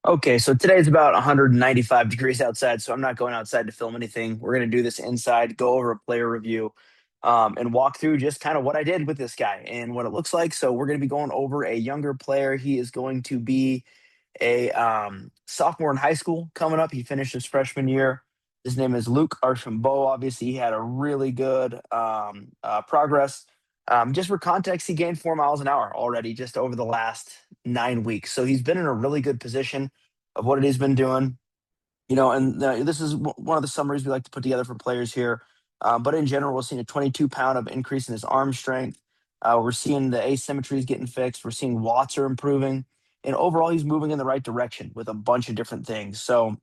Okay, so today's about 195 degrees outside, so I'm not going outside to film anything. We're going to do this inside, go over a player review, and walk through just kind of what I did with this guy and what it looks like. So we're going to be going over a younger player. He is going to be a sophomore in high school coming up. He finished his freshman year. His name is Luke Archambault. Obviously, he had a really good progress. Just for context, he gained 4 miles an hour already just over the last 9 weeks. So he's been in a really good position of what it has been doing. And this is one of the summaries we like to put together for players here. But in general, we're seeing a 22-pound of increase in his arm strength. We're seeing the asymmetries getting fixed. We're seeing watts are improving. And overall, he's moving in the right direction with a bunch of different things. So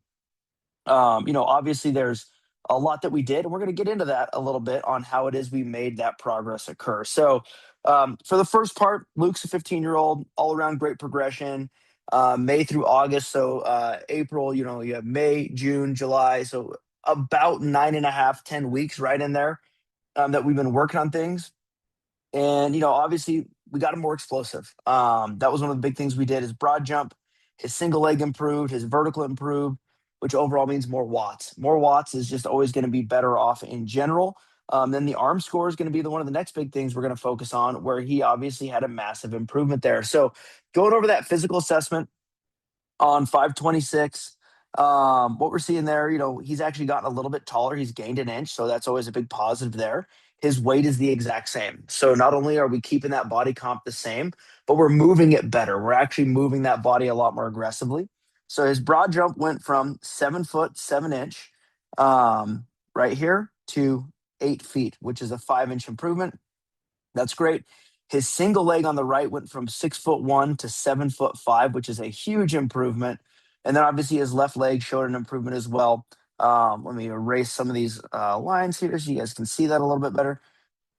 obviously there's a lot that we did, and we're going to get into that a little bit on how it is we made that progress occur. So, for the first part, Luke's a 15-year-old, all around great progression, May through August. So, April, you have May, June, July. So, about 9.5, 10 weeks right in there that we've been working on things. And, obviously we got him more explosive. That was one of the big things we did. His broad jump, his single leg improved, his vertical improved, which overall means more watts. More watts is just always going to be better off in general. Then the arm score is going to be one of the next big things we're going to focus on, where he obviously had a massive improvement there. So going over that physical assessment on 526. What we're seeing there, he's actually gotten a little bit taller. He's gained an inch, so that's always a big positive there. His weight is the exact same. So not only are we keeping that body comp the same, but we're moving it better. We're actually moving that body a lot more aggressively. So his broad jump went from 7 foot 7 inch right here to 8 feet, which is a 5 inch improvement. That's great. His single leg on the right went from 6'1" to 7'5", which is a huge improvement. And then obviously his left leg showed an improvement as well. Let me erase some of these lines here so you guys can see that a little bit better.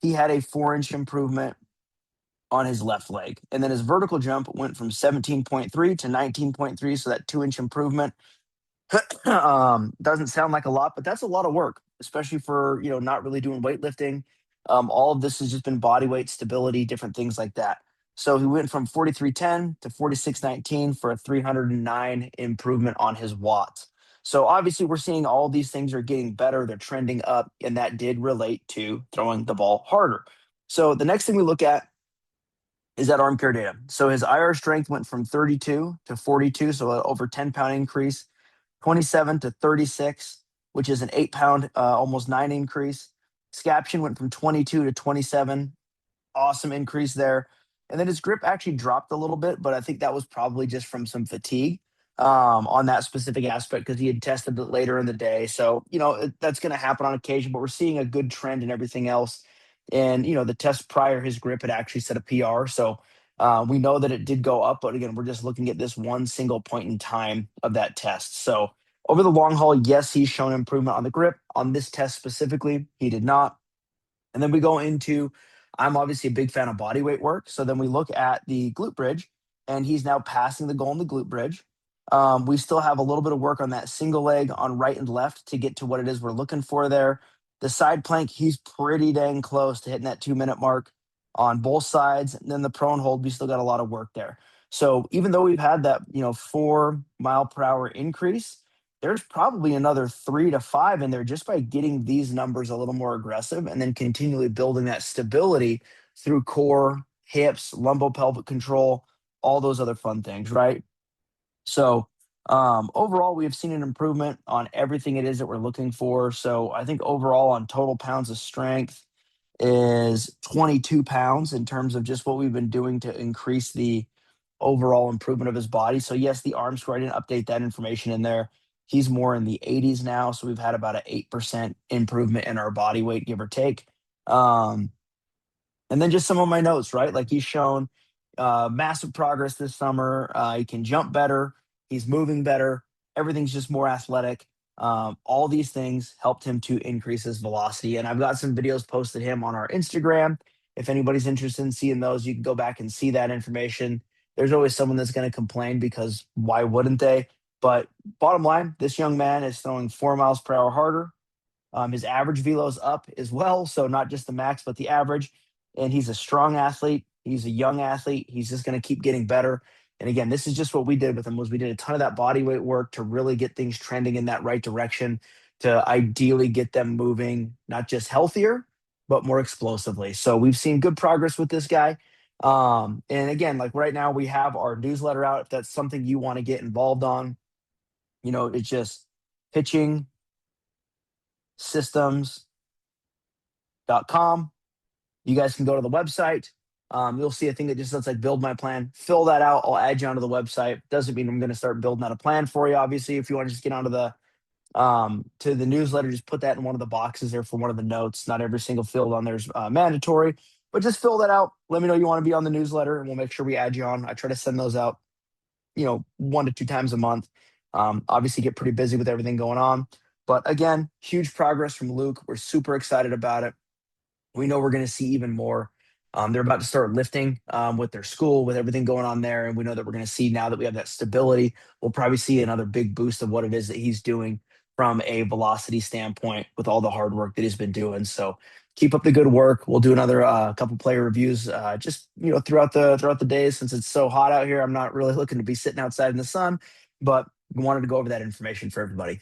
He had a 4 inch improvement on his left leg. And then his vertical jump went from 17.3 to 19.3, so that 2 inch improvement. Doesn't sound like a lot, but that's a lot of work, especially for not really doing weightlifting. All of this has just been body weight stability, different things like that. So he went from 4310 to 4619 for a 309 improvement on his watts. So obviously we're seeing all these things are getting better, they're trending up, and that did relate to throwing the ball harder. So the next thing we look at is that arm care data. So his IR strength went from 32 to 42, so over 10-pound increase. 27 to 36, which is an 8 pound, almost 9 increase. Scaption went from 22 to 27. Awesome increase there. And then his grip actually dropped a little bit, but I think that was probably just from some fatigue on that specific aspect because he had tested it later in the day. So, that's going to happen on occasion, but we're seeing a good trend in everything else. And, the test prior, his grip had actually set a PR. So we know that it did go up, but again, we're just looking at this one single point in time of that test. So over the long haul, yes, he's shown improvement on the grip. On this test specifically, he did not. And then we go into, I'm obviously a big fan of body weight work. So then we look at the glute bridge, and he's now passing the goal in the glute bridge. We still have a little bit of work on that single leg on right and left to get to what it is we're looking for there. The side plank, he's pretty dang close to hitting that 2 minute mark on both sides. And then the prone hold, we still got a lot of work there. So even though we've had that, 4 mile per hour increase, there's probably another 3 to 5 in there just by getting these numbers a little more aggressive and then continually building that stability through core, hips, lumbopelvic control, all those other fun things, right? So overall, we have seen an improvement on everything it is that we're looking for. So I think overall on total pounds of strength is 22 pounds in terms of just what we've been doing to increase the overall improvement of his body. So yes, the arm score, I didn't update that information in there. He's more in the 80s now. So we've had about an 8% improvement in our body weight, give or take. Um, and then just some of my notes, right? Like he's shown massive progress this summer. He can jump better. He's moving better. Everything's just more athletic. All these things helped him to increase his velocity. And I've got some videos posted him on our Instagram. If anybody's interested in seeing those, you can go back and see that information. There's always someone that's going to complain because why wouldn't they? But bottom line, this young man is throwing 4 miles per hour harder. His average velo is up as well. So not just the max, but the average. And he's a strong athlete. He's a young athlete. He's just going to keep getting better. And again, this is just what we did with him was we did a ton of that body weight work to really get things trending in that right direction to ideally get them moving, not just healthier, but more explosively. So we've seen good progress with this guy. And again, like right now we have our newsletter out. If that's something you want to get involved on, it's just pitching systems.com. You guys can go to the website. You'll see a thing that just says like build my plan. Fill that out. I'll add you onto the website. Doesn't mean I'm going to start building out a plan for you. Obviously, if you want to just get onto the to the newsletter, just put that in one of the boxes there for one of the notes. Not every single field on there is mandatory, but just fill that out. Let me know you want to be on the newsletter, and we'll make sure we add you on. I try to send those out, 1 to 2 times a month. Obviously, get pretty busy with everything going on, but again, huge progress from Luke. We're super excited about it. We know we're going to see even more. They're about to start lifting with their school, with everything going on there. And we know that we're going to see now that we have that stability, we'll probably see another big boost of what it is that he's doing from a velocity standpoint with all the hard work that he's been doing. So keep up the good work. We'll do another couple player reviews just throughout the days since it's so hot out here. I'm not really looking to be sitting outside in the sun, but we wanted to go over that information for everybody.